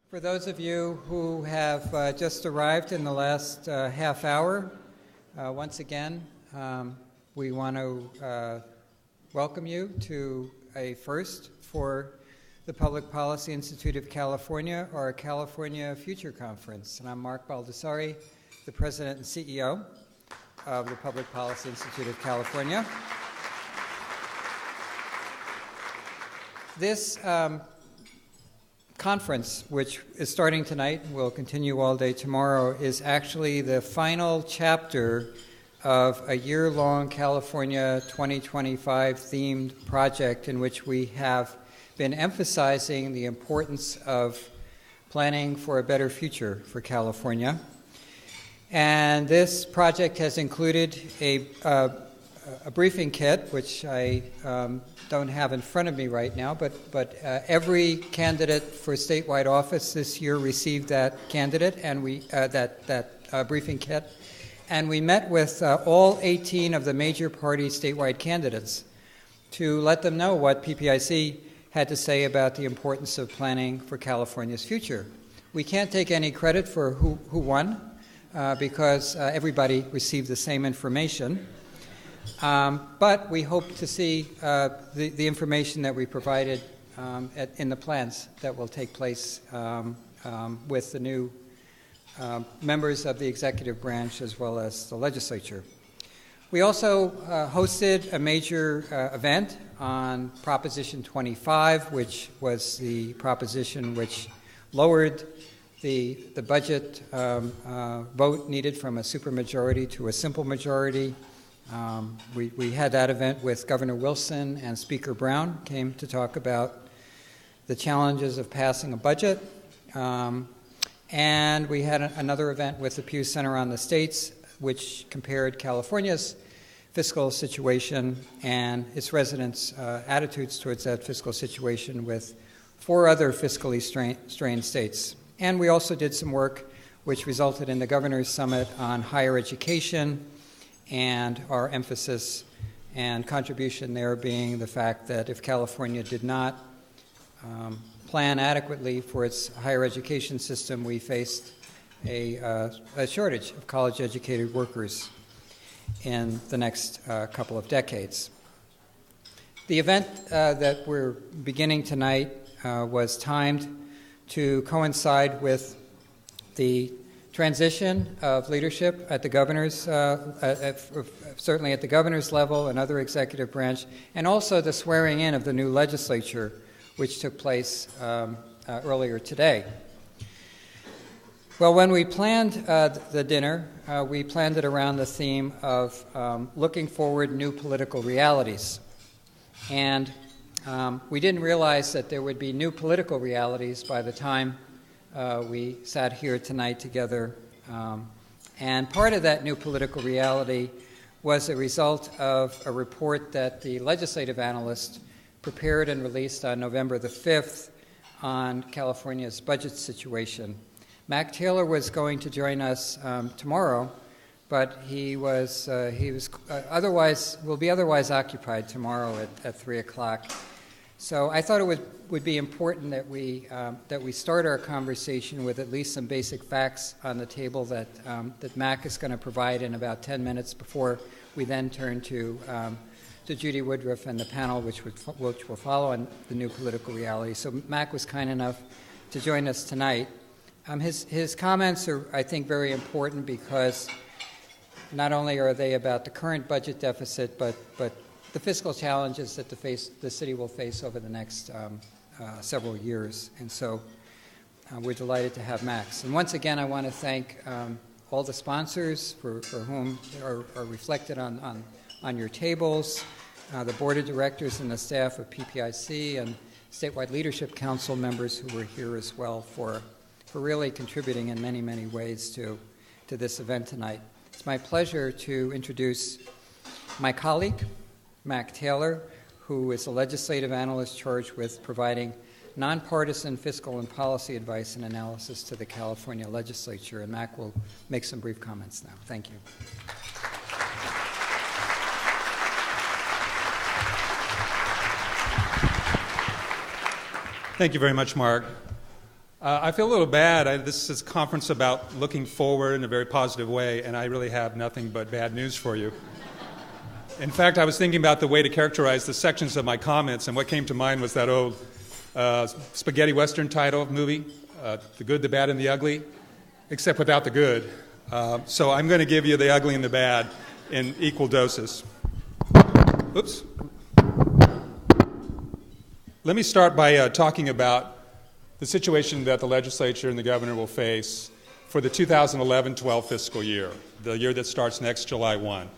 For those of you who have just arrived in the last half hour, once again, we want to welcome you to a first for the Public Policy Institute of California, our California Future Conference. And I'm Mark Baldessari, the President and CEO of the Public Policy Institute of California. This conference, which is starting tonight and will continue all day tomorrow, is actually the final chapter of a year-long California 2025 themed project in which we have been emphasizing the importance of planning for a better future for California. And this project has included a briefing kit, which I don't have in front of me right now, but every candidate for statewide office this year received that candidate and that briefing kit, and we met with all 18 of the major party statewide candidates to let them know what PPIC had to say about the importance of planning for California's future. We can't take any credit for who won because everybody received the same information. But we hope to see the information that we provided in the plans that will take place with the new members of the executive branch as well as the legislature. We also hosted a major event on Proposition 25, which was the proposition which lowered the budget vote needed from a supermajority to a simple majority. We had that event with Governor Wilson, and Speaker Brown came to talk about the challenges of passing a budget. And we had another event with the Pew Center on the States, which compared California's fiscal situation and its residents' attitudes towards that fiscal situation with 4 other fiscally strained states. And we also did some work which resulted in the Governor's Summit on higher education, and our emphasis and contribution there being the fact that if California did not plan adequately for its higher education system, we faced a shortage of college-educated workers in the next couple of decades. The event that we're beginning tonight was timed to coincide with the transition of leadership at the governor's, certainly at the governor's level and other executive branch, and also the swearing in of the new legislature, which took place earlier today. Well, when we planned the dinner, we planned it around the theme of looking forward new political realities. And we didn't realize that there would be new political realities by the time we sat here tonight together, and part of that new political reality was a result of a report that the legislative analyst prepared and released on November the 5th on California's budget situation. Mac Taylor was going to join us tomorrow, but he will be otherwise occupied tomorrow at 3 o'clock. So I thought it would be important that we start our conversation with at least some basic facts on the table that Mac is going to provide in about 10 minutes before we then turn to Judy Woodruff and the panel, which will follow on the new political reality. So Mac was kind enough to join us tonight. His comments are, I think, very important because not only are they about the current budget deficit, but the fiscal challenges that the city will face over the next several years. And so we're delighted to have Max. And once again, I want to thank all the sponsors for whom are reflected on your tables, the board of directors and the staff of PPIC, and statewide leadership council members who were here as well for really contributing in many, many ways to this event tonight. It's my pleasure to introduce my colleague, Mac Taylor, who is a legislative analyst charged with providing nonpartisan fiscal and policy advice and analysis to the California legislature. And Mac will make some brief comments now. Thank you. Thank you very much, Mark. I feel a little bad. This is a conference about looking forward in a very positive way, and I really have nothing but bad news for you. In fact, I was thinking about the way to characterize the sections of my comments, and what came to mind was that old spaghetti western title movie, The Good, the Bad, and the Ugly, except without the good. So I'm going to give you the ugly and the bad in equal doses. Oops. Let me start by talking about the situation that the legislature and the governor will face for the 2011-12 fiscal year, the year that starts next July 1.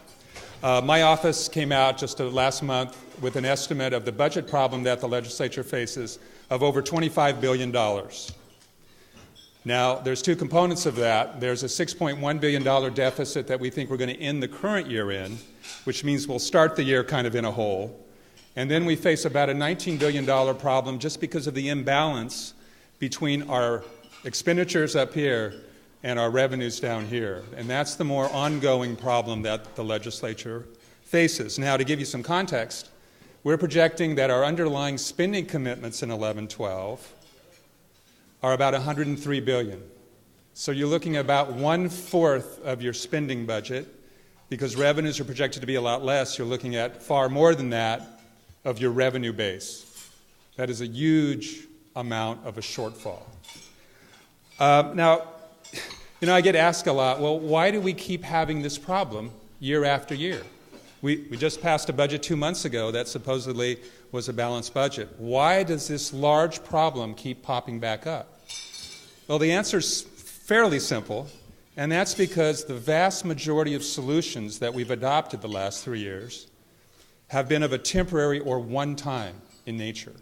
My office came out just last month with an estimate of the budget problem that the legislature faces of over $25 billion. Now, there's two components of that. There's a $6.1 billion deficit that we think we're going to end the current year in, which means we'll start the year kind of in a hole. And then we face about a $19 billion problem just because of the imbalance between our expenditures up here and our revenues down here. And that's the more ongoing problem that the legislature faces. Now, to give you some context, we're projecting that our underlying spending commitments in 11-12 are about $103 billion. So you're looking at about 1/4 of your spending budget. Because revenues are projected to be a lot less, you're looking at far more than that of your revenue base. That is a huge amount of a shortfall. Now, I get asked a lot, well, why do we keep having this problem year after year? We just passed a budget 2 months ago that supposedly was a balanced budget. Why does this large problem keep popping back up? Well, the answer is fairly simple, and that's because the vast majority of solutions that we've adopted the last 3 years have been of a temporary or one-time in nature.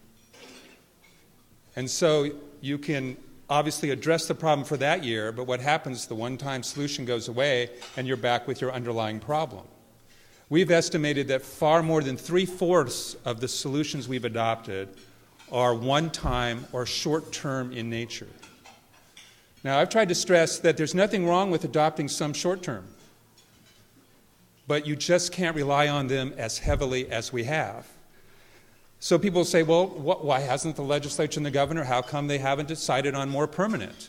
And so you can obviously address the problem for that year, but what happens, the one-time solution goes away, and you're back with your underlying problem. We've estimated that far more than 3/4 of the solutions we've adopted are one-time or short-term in nature. Now, I've tried to stress that there's nothing wrong with adopting some short-term, but you just can't rely on them as heavily as we have. So people say, well, why hasn't the legislature and the governor, how come they haven't decided on more permanent?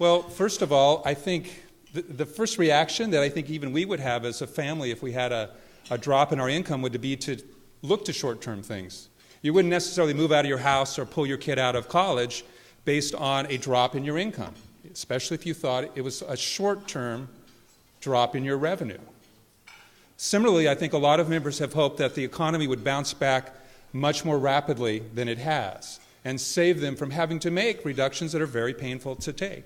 Well, first of all, I think the first reaction that I think even we would have as a family if we had a drop in our income would be to look to short-term things. You wouldn't necessarily move out of your house or pull your kid out of college based on a drop in your income, especially if you thought it was a short-term drop in your revenue. Similarly, I think a lot of members have hoped that the economy would bounce back much more rapidly than it has and save them from having to make reductions that are very painful to take.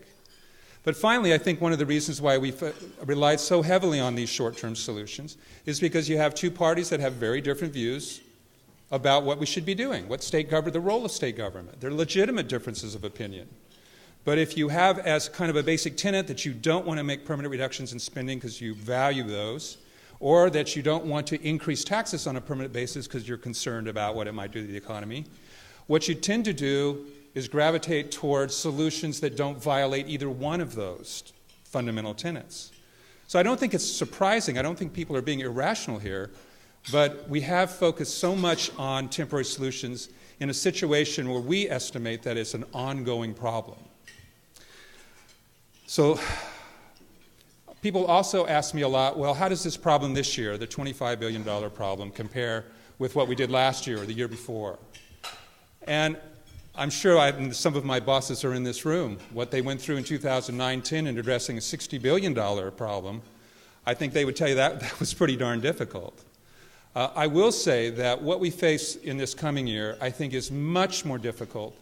But finally, I think one of the reasons why we've relied so heavily on these short-term solutions is because you have two parties that have very different views about what we should be doing, the role of state government. There are legitimate differences of opinion. But if you have as kind of a basic tenet that you don't want to make permanent reductions in spending because you value those, or that you don't want to increase taxes on a permanent basis because you're concerned about what it might do to the economy, what you tend to do is gravitate towards solutions that don't violate either one of those fundamental tenets. So I don't think it's surprising. I don't think people are being irrational here, but we have focused so much on temporary solutions in a situation where we estimate that it's an ongoing problem. So people also ask me a lot, well, how does this problem this year, the $25 billion problem, compare with what we did last year or the year before? And I'm sure some of my bosses are in this room. What they went through in 2009-10 in addressing a $60 billion problem, I think they would tell you that was pretty darn difficult. I will say that what we face in this coming year, I think, is much more difficult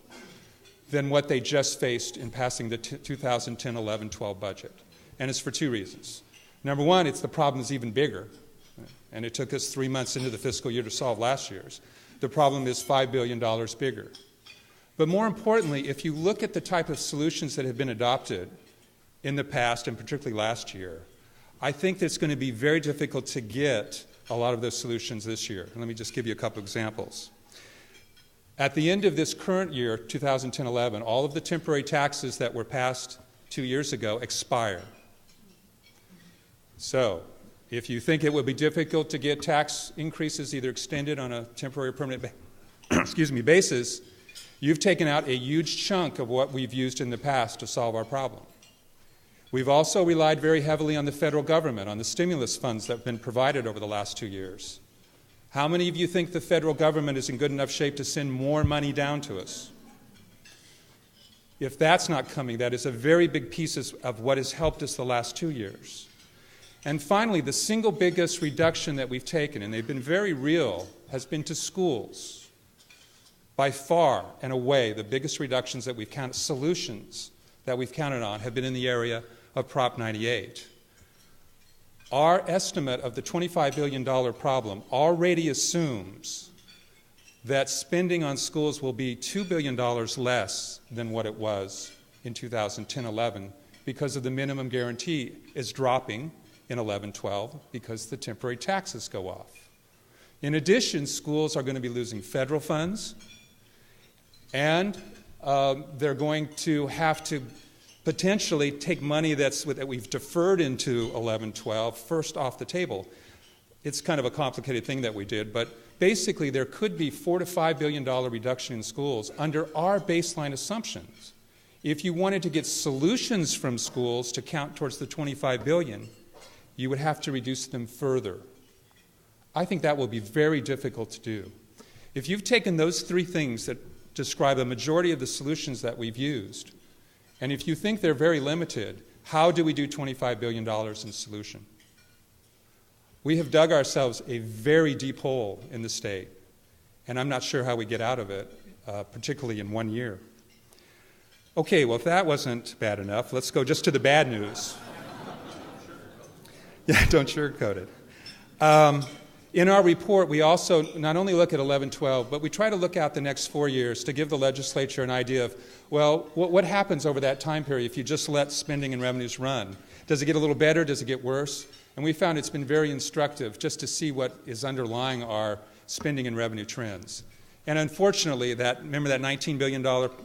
than what they just faced in passing the 2010-11-12 budget. And it's for two reasons. Number one, the problem is even bigger. And it took us 3 months into the fiscal year to solve last year's. The problem is $5 billion bigger. But more importantly, if you look at the type of solutions that have been adopted in the past, and particularly last year, I think it's going to be very difficult to get a lot of those solutions this year. And let me just give you a couple examples. At the end of this current year, 2010-11, all of the temporary taxes that were passed 2 years ago expire. So if you think it would be difficult to get tax increases either extended on a temporary or permanent basis, You've taken out a huge chunk of what we've used in the past to solve our problem. We've also relied very heavily on the federal government, on the stimulus funds that have been provided over the last 2 years. How many of you think the federal government is in good enough shape to send more money down to us? If that's not coming, that is a very big piece of what has helped us the last 2 years. And finally, the single biggest reduction that we've taken, and they've been very real, has been to schools. By far and away, the biggest reductions that we've counted, solutions that we've counted on, have been in the area of Prop 98. Our estimate of the $25 billion problem already assumes that spending on schools will be $2 billion less than what it was in 2010-11 because of the minimum guarantee is dropping in 11-12 because the temporary taxes go off. In addition, schools are going to be losing federal funds, and they're going to have to potentially take money that we've deferred into 11-12 first off the table. It's kind of a complicated thing that we did, but basically there could be $4 to $5 billion reduction in schools under our baseline assumptions. If you wanted to get solutions from schools to count towards the $25 billion, you would have to reduce them further. I think that will be very difficult to do. If you've taken those three things that describe a majority of the solutions that we've used, and if you think they're very limited, how do we do $25 billion in solution? We have dug ourselves a very deep hole in the state, and I'm not sure how we get out of it, particularly in 1 year. Okay, well, if that wasn't bad enough, let's go just to the bad news. Yeah, don't sugarcoat it. In our report, we also not only look at 11-12, but we try to look out the next 4 years to give the legislature an idea of, well, what happens over that time period if you just let spending and revenues run? Does it get a little better? Does it get worse? And we found it's been very instructive just to see what is underlying our spending and revenue trends. And unfortunately, remember that $19 billion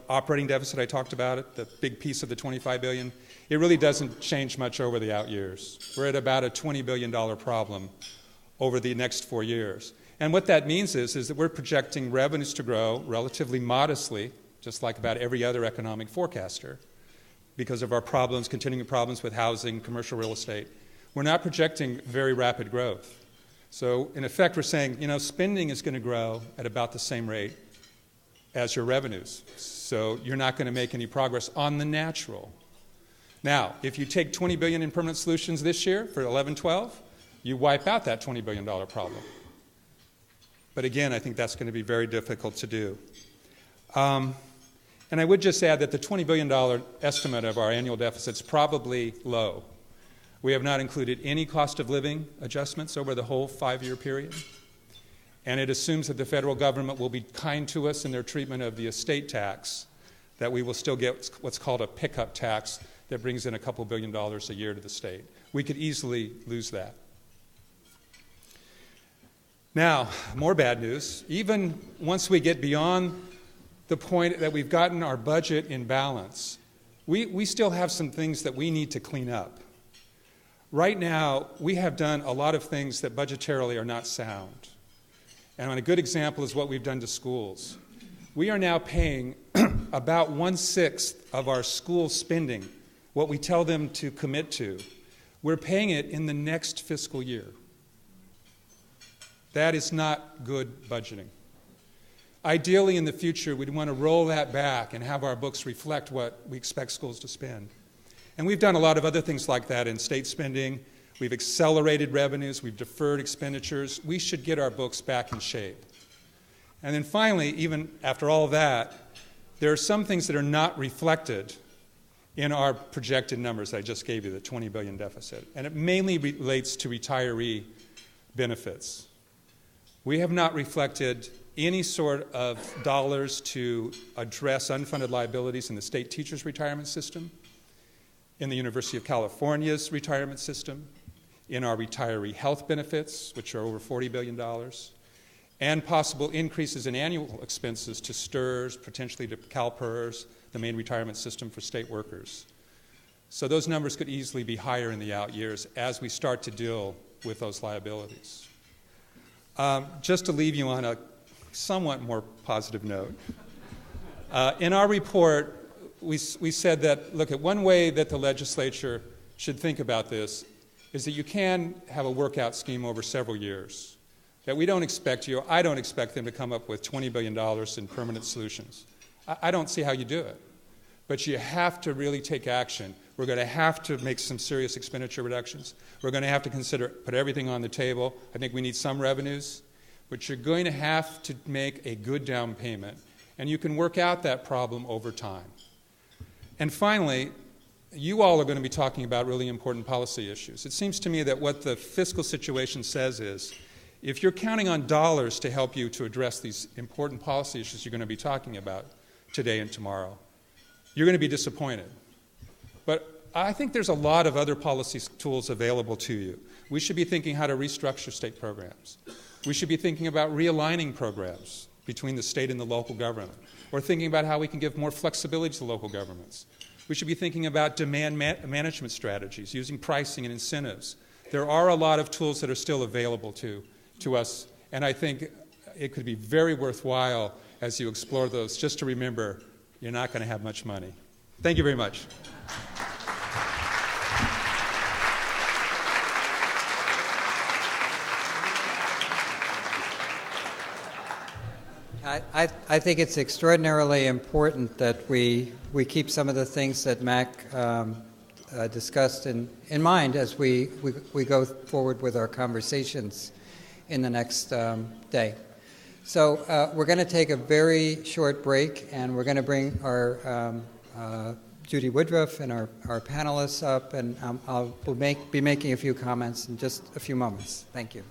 operating deficit I talked about, it, the big piece of the $25 billion? It really doesn't change much over the out years. We're at about a $20 billion problem over the next 4 years. And what that means is that we're projecting revenues to grow relatively modestly, just like about every other economic forecaster, because of our problems, continuing problems with housing, commercial real estate. We're not projecting very rapid growth. So in effect, we're saying, spending is going to grow at about the same rate as your revenues. So you're not going to make any progress on the natural. Now, if you take $20 billion in permanent solutions this year for 11-12, you wipe out that $20 billion problem. But again, I think that's going to be very difficult to do. And I would just add that the $20 billion estimate of our annual deficit is probably low. We have not included any cost of living adjustments over the whole 5-year period. And it assumes that the federal government will be kind to us in their treatment of the estate tax, that we will still get what's called a pickup tax that brings in a couple $2 billion a year to the state. We could easily lose that. Now, more bad news. Even once we get beyond the point that we've gotten our budget in balance, we still have some things that we need to clean up. Right now, we have done a lot of things that budgetarily are not sound. And a good example is what we've done to schools. We are now paying about 1/6 of our school spending, what we tell them to commit to. We're paying it in the next fiscal year. That is not good budgeting. Ideally, in the future, we'd want to roll that back and have our books reflect what we expect schools to spend. And we've done a lot of other things like that in state spending. We've accelerated revenues. We've deferred expenditures. We should get our books back in shape. And then finally, even after all that, there are some things that are not reflected in our projected numbers I just gave you, the $20 billion deficit. And it mainly relates to retiree benefits. We have not reflected any sort of dollars to address unfunded liabilities in the state teachers' retirement system, in the University of California's retirement system, in our retiree health benefits, which are over $40 billion, and possible increases in annual expenses to STRS, potentially to CalPERS, the main retirement system for state workers. So those numbers could easily be higher in the out years as we start to deal with those liabilities. Just to leave you on a somewhat more positive note, In our report, we said that, look, at one way that the legislature should think about this is that you can have a workout scheme over several years. That we don't expect you, I don't expect them to come up with $20 billion in permanent solutions. I don't see how you do it. But you have to really take action. We're going to have to make some serious expenditure reductions. We're going to have to put everything on the table. I think we need some revenues. But you're going to have to make a good down payment. And you can work out that problem over time. And finally, you all are going to be talking about really important policy issues. It seems to me that what the fiscal situation says is, if you're counting on dollars to help you to address these important policy issues you're going to be talking about today and tomorrow, you're going to be disappointed. But I think there's a lot of other policy tools available to you. We should be thinking how to restructure state programs. We should be thinking about realigning programs between the state and the local government, or thinking about how we can give more flexibility to local governments. We should be thinking about demand management strategies, using pricing and incentives. There are a lot of tools that are still available to us, and I think it could be very worthwhile as you explore those, just to remember you're not going to have much money. Thank you very much. I think it's extraordinarily important that we keep some of the things that Mac discussed in mind as we go forward with our conversations in the next day. So we're going to take a very short break, and we're going to bring our Judy Woodruff and our panelists up, and we'll be making a few comments in just a few moments. Thank you.